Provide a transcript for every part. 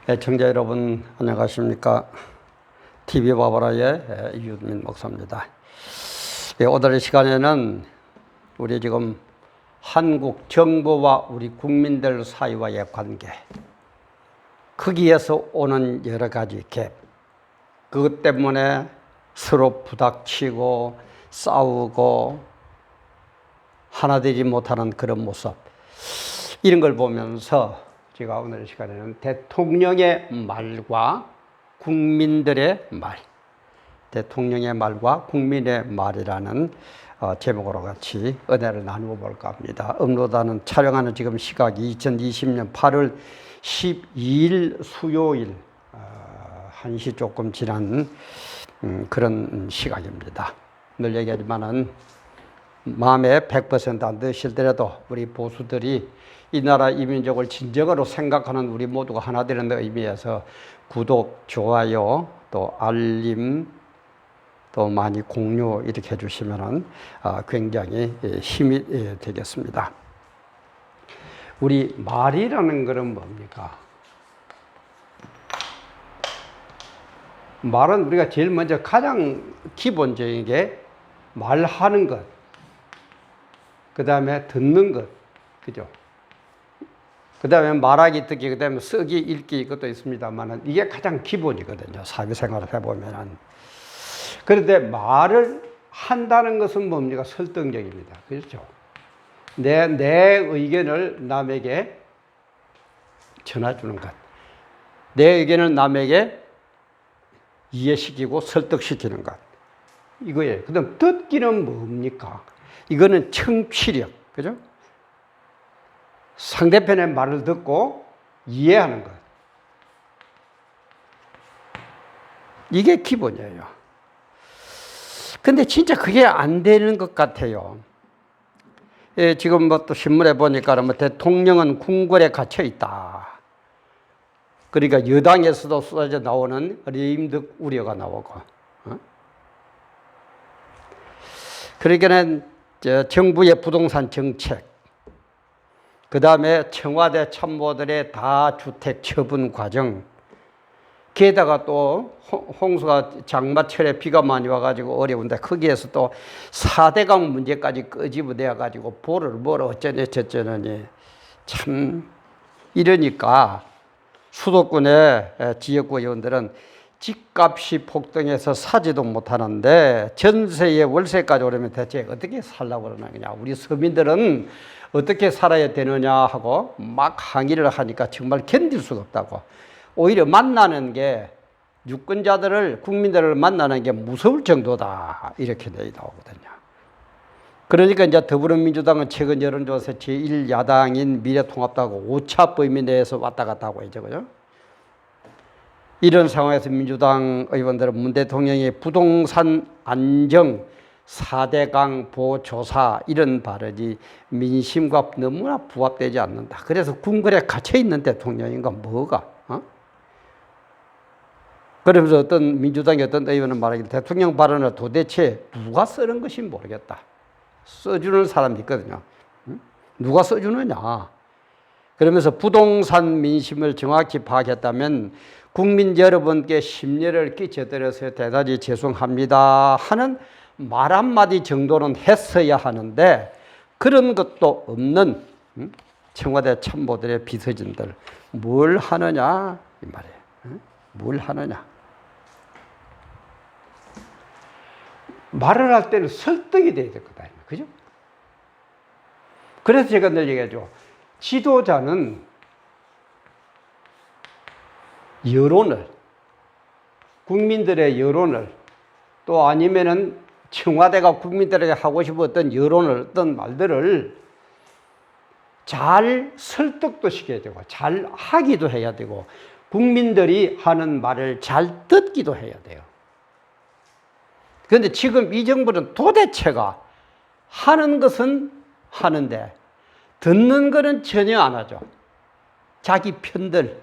애청자 여러분 안녕하십니까? TV 바바라의 이윤민 목사입니다. 오늘의 시간에는 우리 지금 한국 정부와 우리 국민들 사이와의 관계, 거기에서 오는 여러 가지 갭, 그것 때문에 서로 부닥치고 싸우고 하나 되지 못하는 그런 모습, 이런 걸 보면서 제가 오늘 시간에는 대통령의 말과 국민들의 말, 대통령의 말과 국민의 말이라는 제목으로 같이 은혜를 나누어 볼까 합니다. 업로드하는 촬영하는 지금 시각이 2020년 8월 12일 수요일 1시 조금 지난 그런 시각입니다. 늘 얘기하지만은 마음에 100% 안 드실더라도 우리 보수들이 이 나라 이민족을 진정으로 생각하는 우리 모두가 하나 되는 의미에서 구독, 좋아요, 또 알림, 또 많이 공유 이렇게 해주시면 굉장히 힘이 되겠습니다. 우리 말이라는 것은 뭡니까? 말은 우리가 제일 먼저 가장 기본적인 게 말하는 것, 그 다음에 듣는 것, 그죠? 그 다음에 말하기, 듣기, 그 다음에 쓰기, 읽기, 이것도 있습니다만 이게 가장 기본이거든요. 사회생활을 해보면은. 그런데 말을 한다는 것은 뭡니까? 설득력입니다. 그렇죠? 내 의견을 남에게 전해주는 것. 내 의견을 남에게 이해시키고 설득시키는 것. 이거예요. 그 다음 듣기는 뭡니까? 이거는 청취력. 그죠? 상대편의 말을 듣고 이해하는 것. 이게 기본이에요. 근데 진짜 그게 안 되는 것 같아요. 지금 뭐 또 신문에 보니까 뭐 대통령은 궁궐에 갇혀 있다. 그러니까 여당에서도 쏟아져 나오는 리임덕 우려가 나오고. 그러니까는 정부의 부동산 정책, 그 다음에 청와대 참모들의 다주택 처분 과정, 게다가 또 홍수가 장마철에 비가 많이 와가지고 어려운데 거기에서 또 4대강 문제까지 끄집어내가지고 보를 뭐라 어쩌니 저쩌니 참 이러니까 수도권의 지역구 의원들은 집값이 폭등해서 사지도 못하는데 전세에 월세까지 오르면 대체 어떻게 살라고 그러느냐, 우리 서민들은 어떻게 살아야 되느냐 하고 막 항의를 하니까 정말 견딜 수가 없다고. 오히려 만나는 게 유권자들을, 국민들을 만나는 게 무서울 정도다, 이렇게 나오거든요. 그러니까 이제 더불어민주당은 최근 여론조사 제1야당인 미래통합당하고 오차 범위 내에서 왔다 갔다 하고 있죠. 그죠? 이런 상황에서 민주당 의원들은 문 대통령의 부동산 안정, 4대강 보조사 이런 발언이 민심과 너무나 부합되지 않는다. 그래서 궁궐에 갇혀있는 대통령인가 뭐가? 그러면서 어떤 민주당의 어떤 의원은 말하기를 대통령 발언을 도대체 누가 쓰는 것인지 모르겠다. 써주는 사람이 있거든요. 누가 써주느냐. 그러면서 부동산 민심을 정확히 파악했다면 국민 여러분께 심려를 끼쳐드려서 대단히 죄송합니다 하는 말 한마디 정도는 했어야 하는데 그런 것도 없는 청와대 참모들의 비서진들 뭘 하느냐 이 말이에요. 뭘 하느냐. 말을 할 때는 설득이 돼야 될 거다. 그죠? 그래서 제가 늘 얘기하죠. 지도자는 여론을, 국민들의 여론을, 또 아니면은 청와대가 국민들에게 하고 싶었던 여론을, 어떤 말들을 잘 설득도 시켜야 되고, 잘 하기도 해야 되고, 국민들이 하는 말을 잘 듣기도 해야 돼요. 그런데 지금 이 정부는 도대체가 하는 것은 하는데, 듣는 것은 전혀 안 하죠. 자기 편들,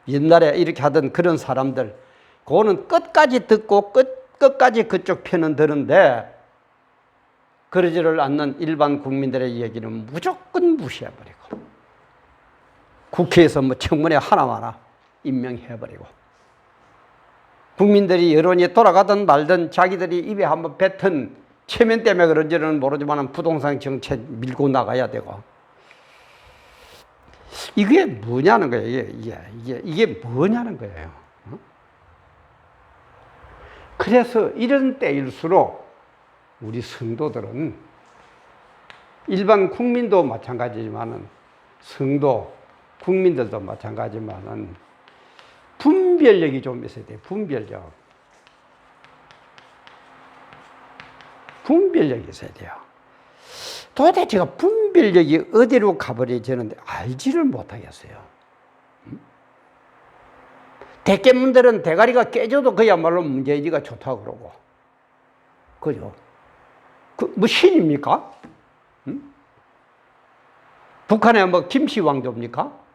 옛날에 이렇게 하던 그런 사람들, 그거는 끝까지 듣고 끝까지 그쪽 편은 드는데 그러지를 않는 일반 국민들의 얘기는 무조건 무시해버리고 국회에서 뭐 청문회 하나마나 임명해버리고 국민들이 여론이 돌아가든 말든 자기들이 입에 한번 뱉은 체면 때문에 그런지는 모르지만 부동산 정책 밀고 나가야 되고 이게 뭐냐는 거예요. 이게 뭐냐는 거예요. 그래서 이런 때일수록 우리 성도들은 일반 국민도 마찬가지지만은 성도, 국민들도 마찬가지지만은 분별력이 좀 있어야 돼요. 분별력. 분별력이 있어야 돼요. 도대체가 분별력이 어디로 가버리지는데 알지를 못하겠어요. 대깨문들은 대가리가 깨져도 그야말로 문재인이가 좋다고 그러고. 그죠? 뭐 신입니까? 북한에 뭐 김씨 왕조입니까?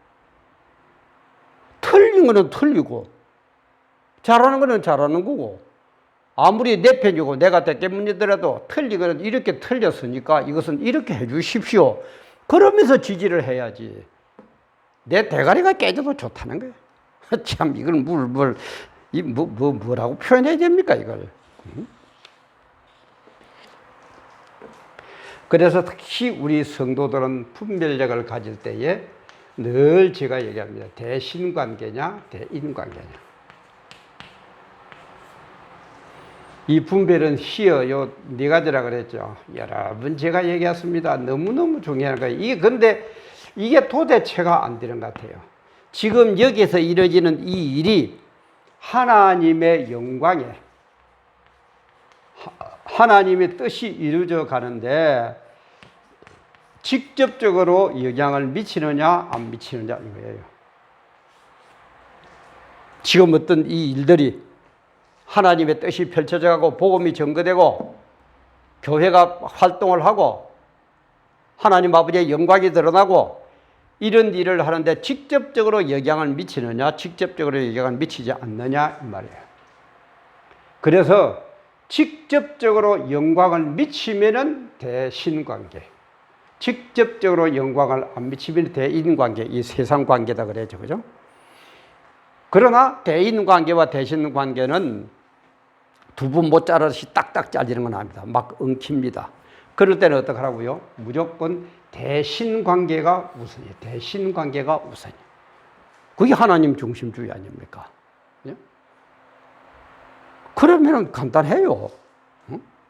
틀린 거는 틀리고, 잘하는 거는 잘하는 거고, 아무리 내 편이고 내가 대깨문이더라도 틀리거는 이렇게 틀렸으니까 이것은 이렇게 해 주십시오. 그러면서 지지를 해야지. 내 대가리가 깨져도 좋다는 거예요. 참, 이걸 뭐라고 표현해야 됩니까, 이걸. 그래서 특히 우리 성도들은 분별력을 가질 때에 늘 제가 얘기합니다. 대신관계냐, 대인관계냐. 이 분별은 희어, 요 네 가지라 그랬죠. 여러분, 제가 얘기했습니다. 너무너무 중요한 거예요. 근데 이게 도대체가 안 되는 것 같아요. 지금 여기서 이루어지는 이 일이 하나님의 영광에, 하나님의 뜻이 이루어져 가는데 직접적으로 영향을 미치느냐 안 미치느냐 이거예요. 지금 어떤 이 일들이 하나님의 뜻이 펼쳐져 가고 복음이 전거되고 교회가 활동을 하고 하나님 아버지의 영광이 드러나고 이런 일을 하는데 직접적으로 영향을 미치느냐 직접적으로 영향을 미치지 않느냐 이 말이에요. 그래서 직접적으로 영광을 미치면은 대신관계, 직접적으로 영광을 안 미치면 대인관계, 이 세상관계다 그래야죠. 그죠? 그러나 대인관계와 대신관계는 두부 모짜르시 딱딱 잘리는 건 아닙니다. 막 엉킵니다. 그럴 때는 어떻게 하라고요? 무조건 대신관계가 우선이에요. 대신관계가 우선이에요. 그게 하나님 중심주의 아닙니까? 예? 그러면 간단해요.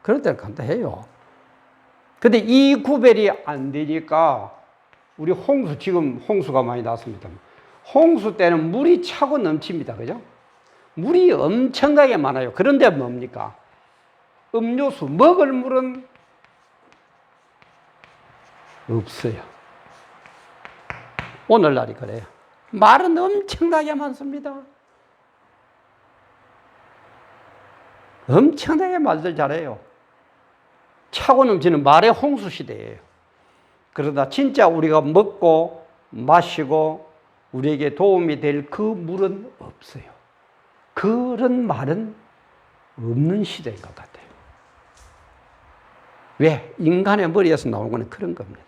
그럴 때는 간단해요. 근데 이 구별이 안 되니까 우리 홍수, 지금 홍수가 많이 났습니다. 홍수 때는 물이 차고 넘칩니다. 그죠? 물이 엄청나게 많아요. 그런데 뭡니까? 음료수, 먹을 물은 없어요. 오늘날이 그래요. 말은 엄청나게 많습니다. 엄청나게 말들 잘해요. 차고 넘치는 말의 홍수 시대예요. 그러다 진짜 우리가 먹고 마시고 우리에게 도움이 될 그 물은 없어요. 그런 말은 없는 시대인 것 같아요. 왜? 인간의 머리에서 나오는 건 그런 겁니다.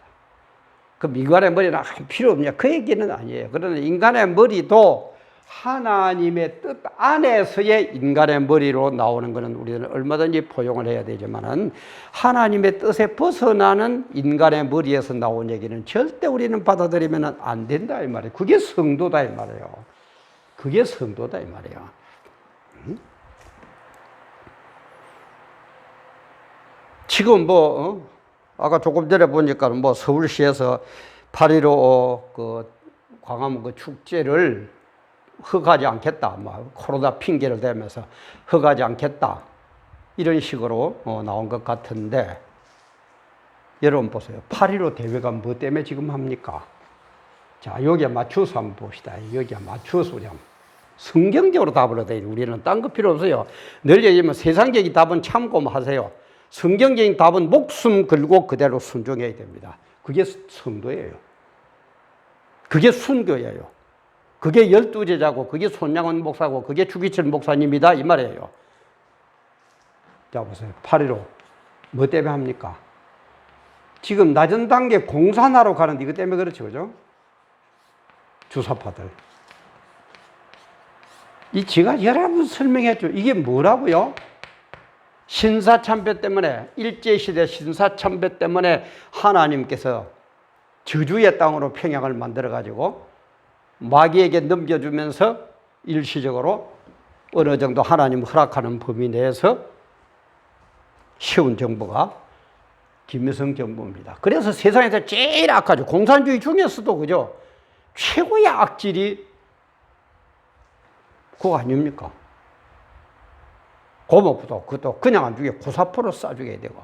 그럼 인간의 머리는 필요 없냐? 그 얘기는 아니에요. 그러나 인간의 머리도 하나님의 뜻 안에서의 인간의 머리로 나오는 것은 우리는 얼마든지 포용을 해야 되지만은 하나님의 뜻에 벗어나는 인간의 머리에서 나온 얘기는 절대 우리는 받아들이면 안 된다 이 말이에요. 그게 성도다 이 말이에요. 그게 성도다 이 말이에요. 지금 아까 조금 전에 보니까 서울시에서 8.15 그 광화문 그 축제를 허가하지 않겠다. 코로나 핑계를 대면서 허가하지 않겠다. 이런 식으로 나온 것 같은데, 여러분 보세요. 8.15 대회가 뭐 때문에 지금 합니까? 자, 여기에 맞춰서 한번 봅시다. 여기에 맞춰서 우리 한번. 성경적으로 답을 얻어야 돼요. 우리는 딴 거 필요 없어요. 늘 얘기하면 세상적인 답은 참고하세요. 성경적인 답은 목숨 걸고 그대로 순종해야 됩니다. 그게 성도예요. 그게 순교예요. 그게 12제자고, 그게 손양원 목사고, 그게 주기철 목사님이다 이 말이에요. 자 보세요. 8.15 뭐 때문에 합니까? 지금 낮은 단계 공산화로 가는데 이것 때문에 그렇죠. 그죠? 주사파들. 이 제가 여러 번 설명했죠. 이게 뭐라고요? 신사참배 때문에, 일제시대 신사참배 때문에 하나님께서 저주의 땅으로 평양을 만들어가지고 마귀에게 넘겨주면서 일시적으로 어느 정도 하나님 허락하는 범위 내에서 세운 정부가 김일성 정부입니다. 그래서 세상에서 제일 악하죠. 공산주의 중에서도 그죠? 최고의 악질이 그거 아닙니까? 고모부도 그것도 그냥 안 죽여 고사포로 쏴 죽여야 되고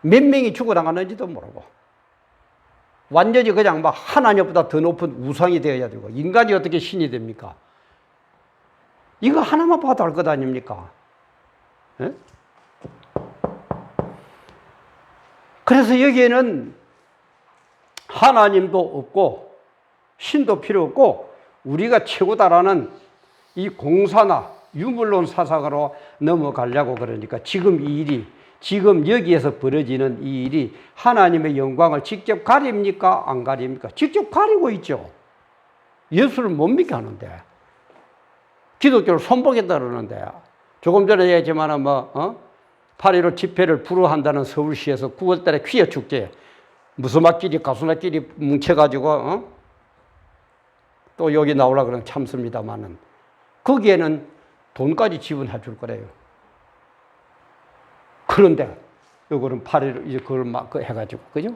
몇 명이 죽어나가는지도 모르고 완전히 그냥 막 하나님보다 더 높은 우상이 되어야 되고 인간이 어떻게 신이 됩니까? 이거 하나만 봐도 알 것 아닙니까? 예? 그래서 여기에는 하나님도 없고 신도 필요 없고 우리가 최고다라는 이 공사나 유물론 사상으로 넘어가려고 그러니까 지금 이 일이 지금 여기에서 벌어지는 이 일이 하나님의 영광을 직접 가립니까? 안 가립니까? 직접 가리고 있죠. 예수를 못 믿게 하는데 기독교를 손보겠다 그러는데 조금 전에 얘기했지만 8.15 집회를 불허한다는 서울시에서 9월달에 퀴어 축제 무소막끼리 가수나끼리 뭉쳐가지고 또 여기 나오려고 그러면 참습니다만은 거기에는 돈까지 지원해 줄 거래요. 그런데 요거는 8.15 이제 그걸 막 해가지고 그죠?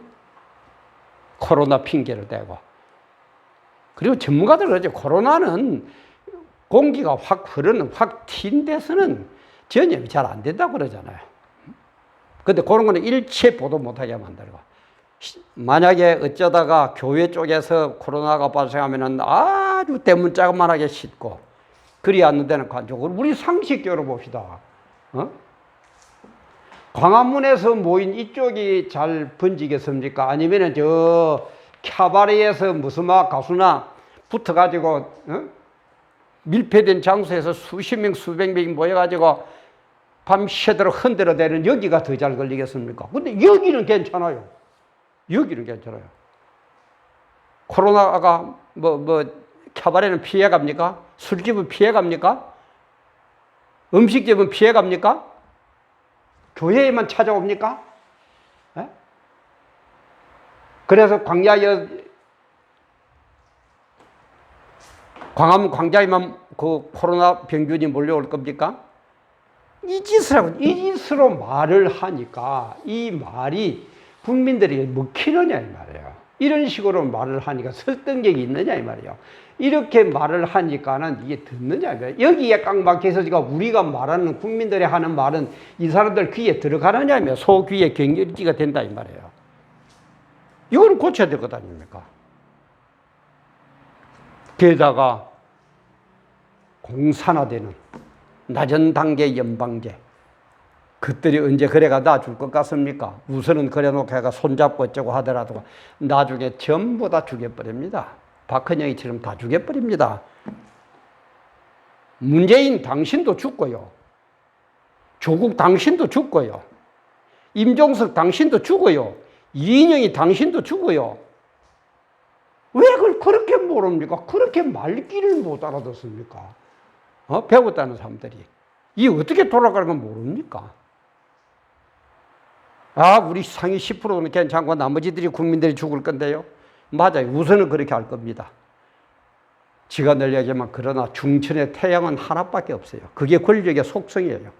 코로나 핑계를 대고 그리고 전문가들 그러죠. 코로나는 공기가 확 흐르는 확 튄 데서는 전염이 잘 안 된다고 그러잖아요. 근데 그런 거는 일체 보도 못하게 만들고 만약에 어쩌다가 교회 쪽에서 코로나가 발생하면은 아주 대문짝만하게 싣고 그리 않는 데는 관적으로 우리 상식적으로 봅시다. 광화문에서 모인 이쪽이 잘 번지겠습니까? 아니면은 저 캬바레에서 무슨 막 가수나 붙어가지고 밀폐된 장소에서 수십 명, 수백 명이 모여가지고 밤새도록 흔들어대는 여기가 더 잘 걸리겠습니까? 근데 여기는 괜찮아요. 여기는 괜찮아요. 코로나가 캬바레는 피해갑니까? 술집은 피해갑니까? 음식집은 피해갑니까? 교회에만 찾아옵니까? 에? 그래서 광화문 광장에만 그 코로나 병균이 몰려올 겁니까? 이 짓으로 말을 하니까 이 말이 국민들이 먹히느냐 이 말이에요. 이런 식으로 말을 하니까 설득력이 있느냐 이 말이에요. 이렇게 말을 하니까는 이게 듣느냐 이 말이에요. 여기에 깡박혀서 우리가 말하는 국민들이 하는 말은 이 사람들 귀에 들어가느냐 이 말이에요. 소귀에 경혈지가 된다 이 말이에요. 이거는 고쳐야 될 것 아닙니까? 게다가 공산화되는 낮은 단계 연방제 그들이 언제 그래가 놔줄 것 같습니까? 우선은 그래놓고 해가 손잡고 어쩌고 하더라도 나중에 전부 다 죽여버립니다. 박헌영이처럼 다 죽여버립니다. 문재인 당신도 죽고요. 조국 당신도 죽고요. 임종석 당신도 죽어요. 이인영이 당신도 죽어요. 왜 그걸 그렇게 모릅니까? 그렇게 말귀를 못 알아듣습니까? 배웠다는 사람들이. 이 어떻게 돌아가는 건 모릅니까? 우리 상위 10%는 괜찮고 나머지들이 국민들이 죽을 건데요. 맞아요. 우선은 그렇게 할 겁니다. 지가 늘 얘기하지만 그러나 중천의 태양은 하나밖에 없어요. 그게 권력의 속성이에요.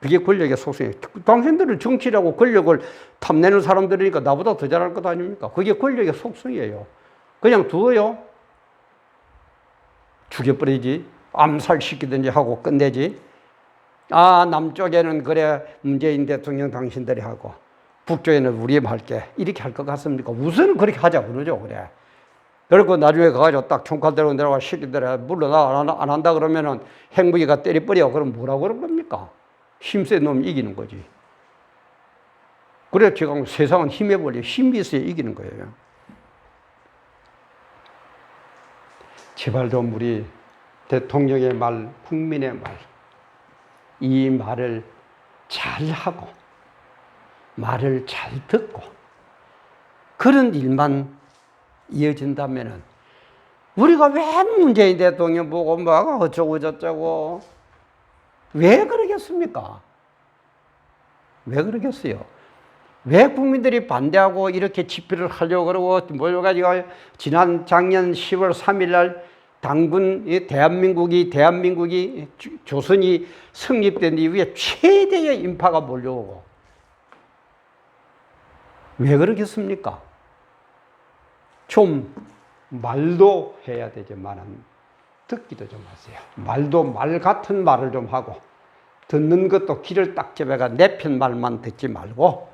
그게 권력의 속성이에요. 당신들은 정치라고 권력을 탐내는 사람들이니까 나보다 더 잘할 것 아닙니까? 그게 권력의 속성이에요. 그냥 두어요. 죽여버리지. 암살시키든지 하고 끝내지. 남쪽에는 그래 문재인 대통령 당신들이 하고 북쪽에는 우리 할게 이렇게 할 것 같습니까? 우선은 그렇게 하자 그러죠. 그래. 그리고 나중에 가가지고 딱 총칼 들고 내려와 시키더라 물러나 안 한다 그러면은 행복이가 때려버려. 그럼 뭐라고 그럴 겁니까? 힘센 놈이 이기는 거지. 그래 제가 세상은 힘에 벌려 힘이 있어야 이기는 거예요. 제발 좀 우리 대통령의 말, 국민의 말, 이 말을 잘하고 말을 잘 듣고 그런 일만 이어진다면 우리가 왜 문재인 대통령 보고 뭐 어쩌고 저쩌고 왜 그러겠습니까? 왜 그러겠어요? 왜 국민들이 반대하고 이렇게 집회를 하려고 그러고 모여가지고 지난 작년 10월 3일 날 당군 대한민국이 조선이 성립된 이후에 최대의 인파가 몰려오고 왜 그러겠습니까? 좀 말도 해야 되지만은 듣기도 좀 하세요. 말도 말 같은 말을 좀 하고 듣는 것도 귀를 딱 집어가 내 편 말만 듣지 말고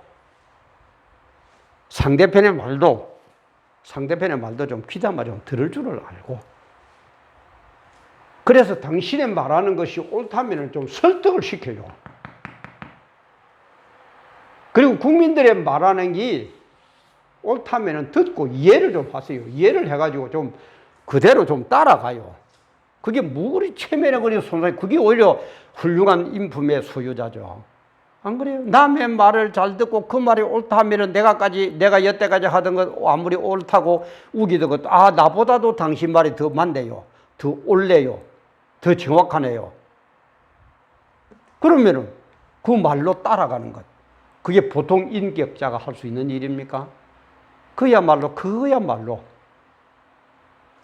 상대편의 말도 좀 귀담아 좀 들을 줄을 알고 그래서 당신의 말하는 것이 옳다면 좀 설득을 시켜요. 그리고 국민들의 말하는 게 옳다면 듣고 이해를 좀 하세요. 이해를 해가지고 좀 그대로 좀 따라가요. 그게 무구리 체면에 그리 손상, 그게 오히려 훌륭한 인품의 소유자죠. 안 그래요? 남의 말을 잘 듣고 그 말이 옳다 하면은 내가 여태까지 하던 것 아무리 옳다고 우기던 것도 나보다도 당신 말이 더 맞네요. 더 옳네요. 더 정확하네요. 그러면은 그 말로 따라가는 것. 그게 보통 인격자가 할 수 있는 일입니까? 그야말로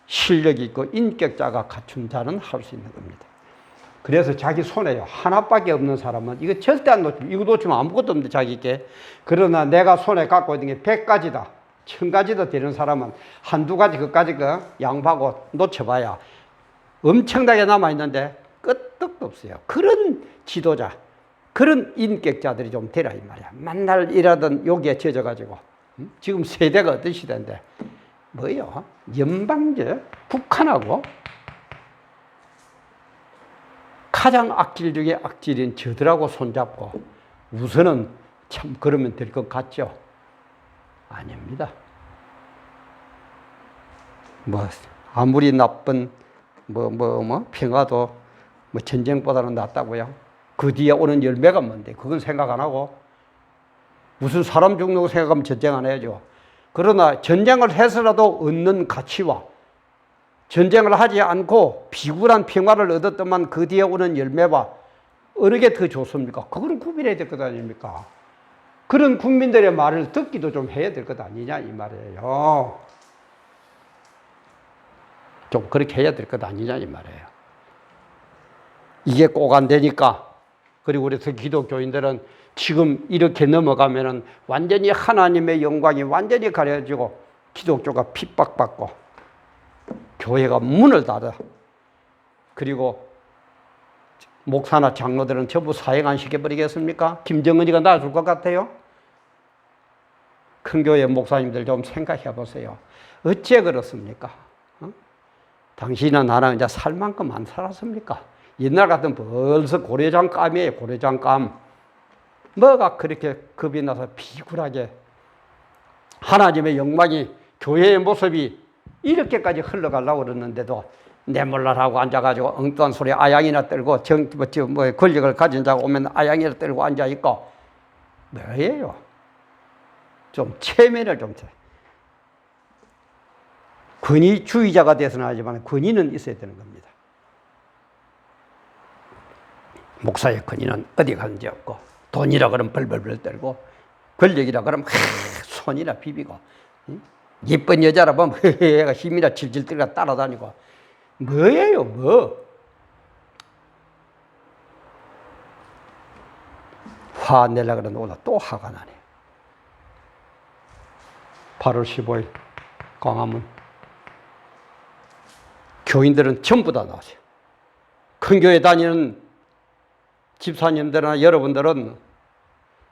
실력 있고 인격자가 갖춘 자는 할 수 있는 겁니다. 그래서 자기 손에 하나밖에 없는 사람은 이거 절대 안 놓치면, 이거 놓치면 아무것도 없는데 자기께. 그러나 내가 손에 갖고 있는 게 100가지다, 1000가지도 되는 사람은 한두 가지 그까지 양보하고 놓쳐봐야 엄청나게 남아있는데 끄떡도 없어요. 그런 지도자, 그런 인격자들이 좀 되라 이 말이야. 맨날 일하던 욕에 젖어가지고 지금 세대가 어떤 시대인데 뭐요? 연방제 북한하고 가장 악질 중에 악질인 저들하고 손잡고 우선은 참 그러면 될 것 같죠? 아닙니다. 아무리 나쁜 평화도 전쟁보다는 낫다고요? 그 뒤에 오는 열매가 뭔데? 그건 생각 안 하고 무슨 사람 죽는 거 생각하면 전쟁 안 해야죠. 그러나 전쟁을 해서라도 얻는 가치와 전쟁을 하지 않고 비굴한 평화를 얻었더만 그 뒤에 오는 열매와 어느 게 더 좋습니까? 그거는 구별해야 될 것 아닙니까? 그런 국민들의 말을 듣기도 좀 해야 될 것 아니냐 이 말이에요. 좀 그렇게 해야 될 것 아니냐 이 말이에요. 이게 꼭 안 되니까. 그리고 우리 기독교인들은 지금 이렇게 넘어가면은 완전히 하나님의 영광이 완전히 가려지고 기독교가 핍박받고 교회가 문을 닫아. 그리고 목사나 장로들은 전부 사형 안 시켜버리겠습니까? 김정은이가 놔줄 것 같아요? 큰 교회 목사님들 좀 생각해 보세요. 어째 그렇습니까? 당신이나 나랑 이제 살 만큼 안 살았습니까? 옛날 같은 벌써 고래장감이에요, 고래장감. 뭐가 그렇게 겁이 나서 비굴하게 하나님의 영광이, 교회의 모습이 이렇게까지 흘러가려고 그러는데도 내몰라라고 앉아가지고 엉뚱한 소리 아양이나 떨고 권력을 가진 자가 오면 아양이나 떨고 앉아있고 뭐예요? 좀 체면을 좀 권위주의자가 돼서는 하지만 권위는 있어야 되는 겁니다. 목사의 권위는 어디 가는지 없고 돈이라 그러면 벌벌벌 떨고 권력이라 그러면 손이나 비비고 예쁜 여자라 보면 얘가 힘이나 질질 떨고 따라다니고 뭐예요 뭐. 화내려고 그러는데 오늘 또 화가 나네. 8월 15일 광화문 교인들은 전부 다 나오세요. 큰 교회 다니는 집사님들이나 여러분들은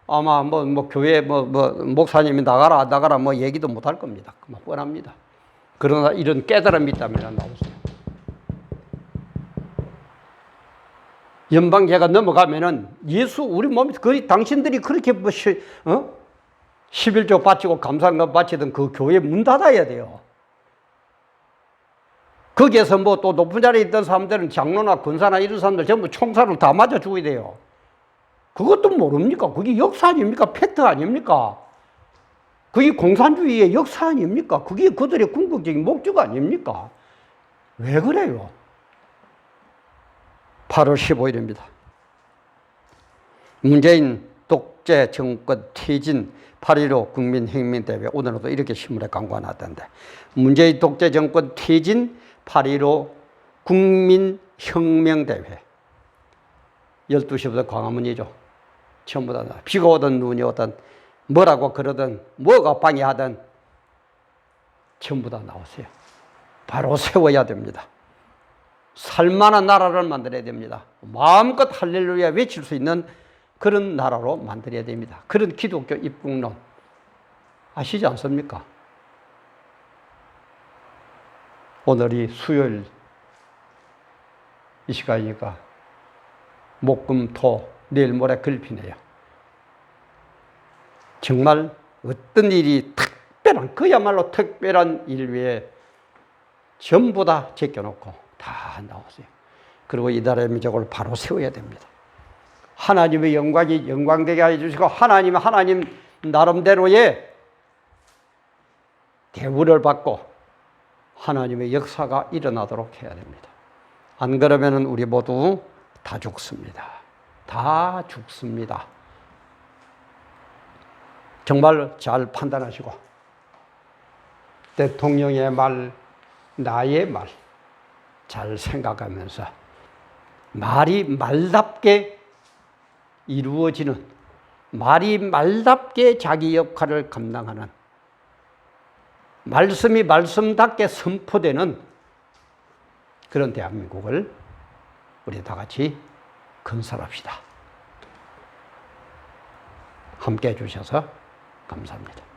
아마 교회 목사님이 나가라 얘기도 못 할 겁니다. 뻔합니다. 그러나 이런 깨달음이 있다면 나오세요. 연방제가 넘어가면은 예수 우리 몸이 당신들이 그렇게 11조 바치고 감사한금 바치던 그 교회 문 닫아야 돼요. 거기에서 또 높은 자리에 있던 사람들은 장로나 권사나 이런 사람들 전부 총살을 다 맞아 죽어야 돼요. 그것도 모릅니까? 그게 역사 아닙니까? 팩트 아닙니까? 그게 공산주의의 역사 아닙니까? 그게 그들의 궁극적인 목적 아닙니까? 왜 그래요? 8월 15일입니다. 문재인 독재 정권 퇴진 8.15 국민혁명대회. 오늘도 이렇게 신문에 광고가 나왔던데, 문재인 독재 정권 퇴진 8.15 국민혁명대회. 12시부터 광화문이죠. 전부 다 비가 오든 눈이 오든 뭐라고 그러든 뭐가 방해하든 전부 다 나오세요. 바로 세워야 됩니다. 살만한 나라를 만들어야 됩니다. 마음껏 할렐루야 외칠 수 있는 그런 나라로 만들어야 됩니다. 그런 기독교 입국론 아시지 않습니까? 오늘이 수요일 이 시간이니까 목금토 내일 모레 글피네요. 정말 어떤 일이 특별한, 그야말로 특별한 일 위에 전부 다 제껴놓고 다 나오세요. 그리고 이 나라의 민족을 바로 세워야 됩니다. 하나님의 영광이 영광되게 해주시고 하나님 나름대로의 대우를 받고 하나님의 역사가 일어나도록 해야 됩니다. 안 그러면 우리 모두 다 죽습니다. 다 죽습니다. 정말 잘 판단하시고 대통령의 말, 나의 말 잘 생각하면서 말이 말답게 이루어지는, 말이 말답게 자기 역할을 감당하는, 말씀이 말씀답게 선포되는 그런 대한민국을 우리 다 같이 건설합시다. 함께 해주셔서 감사합니다.